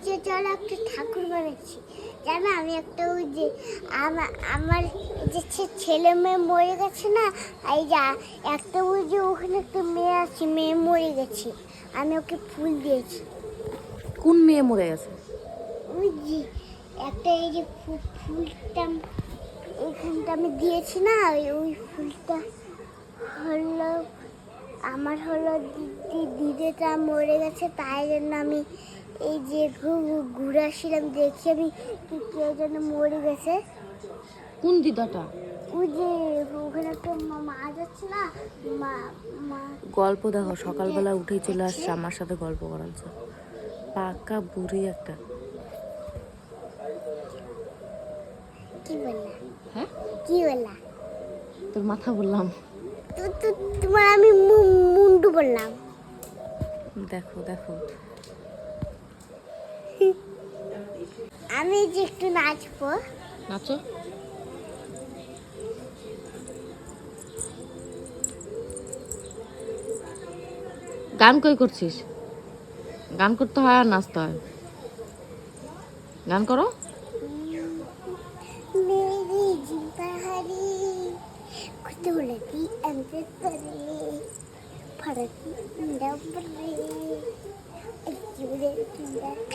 যে চলো একটা ঠাকুর বানাচ্ছি। জানো আমি একটা ওই যে আমার যে ছেলে মেয়ে মরে গেছে না, এই যে একটা ওই যে ওখানে একটা মেয়ে আছে, মেয়ে মরে গেছে, আমি ওকে ফুল দিয়েছি। কোন মেয়ে মরে গেছে? ওই যে একটা এই যে ফুলটা ওখানটা আমি দিয়েছি না, ওই ফুলটা হলো আমার হলো দিদিটা মরে গেছে, তাই জন্য আমি এই যে ঘুরে আসছিলাম, দেখি আমি কেউ যেন মরে গেছে। কোন দিদাটা? ওই যে ওখানে একটা মা যাচ্ছে না, মা গল্প দেখো, সকালবেলা উঠেই চলে আসছে আমার সাথে গল্প করাচ্ছে। পাকা বুড়ি একটা। কি বললা? হ্যাঁ কি বললা? তোর মাথা বললাম। তোমার আমি মুন্ডু বললাম। দেখো দেখো, আমি যে একটু নাচবো। নাচো। গান কই করছিস? গান করতে হয় আর নাচতে হয়। গান করো। मेरी जिंदगी कुतुलती अंतरे फरती डबरे अजूरे जिंदगी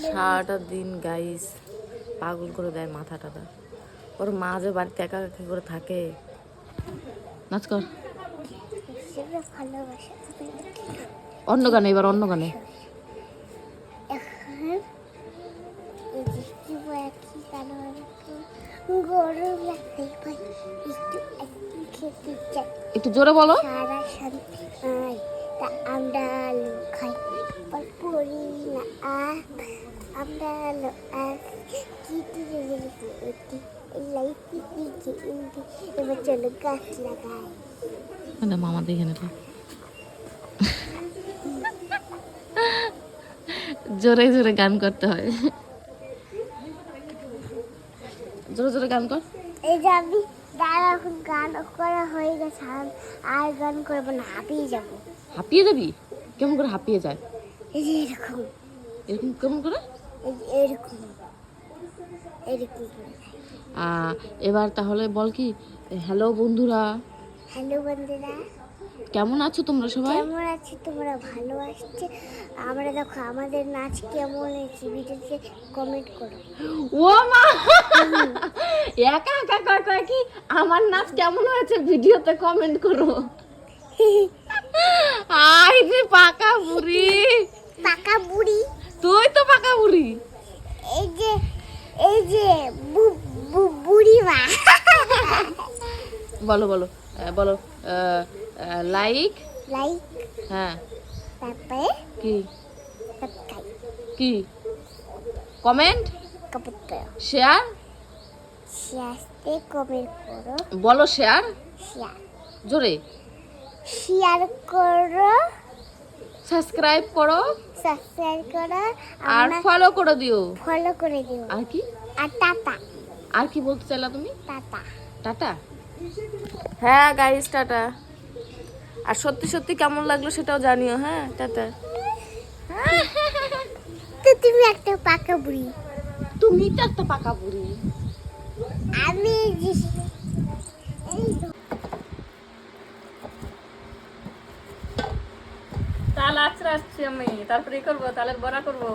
সারাটা দিন গাইস পাগল করে দেয় মাথাটা। ওর মা যে বাড়িতে একা একা করে থাকে। নাচ কর। ভালোবাসা অন্য গানে, এবার অন্য গানে। এখন এই যে কি বয়াকি কারণ গরম লাগতে পাই, একটু একটু খেতে চাই। একটু জোরে বলো। সারা শান্তি নাই তা আমরা আলু খাই পরি না আমরা আলু কিটি লাইটি দিকে ইন্দি এবার চলো গাছ লাগাই। মামা দেখে নিল। জোরে জোরে গান করতে হয়। জোরে জোরে গান কর। এই যে আমি দাঁড়া, এখন গান করা হয়ে গেছে, আর গান করবো না, হাঁপিয়ে যাবো। হাঁপিয়ে যাবি? কেমন করে হাঁপিয়ে যায়? এই যে এরকম এরকম কেমন করে? এরকম এরকম করে। এবার তাহলে বল কি, হ্যালো বন্ধুরা, হ্যালো বন্ধুরা, কেমন আছো তোমরা সবাই? কেমন আছি তোমরা? ভালো আসছে? আমরা দেখো আমাদের নাচ কেমন হয়েছে, ভিডিওতে কমেন্ট করো। ও মা, একা একা কয় কয় কি আমার নাচ কেমন হয়েছে ভিডিওতে কমেন্ট করো। আই রে পাকা বুড়ি। পাকা বুড়ি? তুই তো পাকা বুড়ি। এই যে বুড়ি মা। বলো বলো বলো, লাইক। লাইক, হ্যাঁ। তারপরে কি সাবস্ক্রাইব, কি কমেন্ট, কমেন্ট করো, শেয়ার। শেয়ারতে কমেন্ট করো। বলো শেয়ার শেয়ার জোরে। শেয়ার করো, সাবস্ক্রাইব করো, সাবস্ক্রাইব করো, আর ফলো করে দিও। ফলো করে দিও। আর কি? আর টাটা। আর কি বলতে চাইলা তুমি? টাটা। টাটা। হ্যাঁ গাইস, টাটা। আর সত্যি সত্যি কেমন লাগলো সেটাও জানিও। হ্যাঁ, টাটা। তো তুমি একটা পাকা বুড়ি। তুমি তো একটা পাকা বুড়ি। আমি তাল আছড়ে আসছি আমি, তারপরে করবো, তালের বড়া করবো।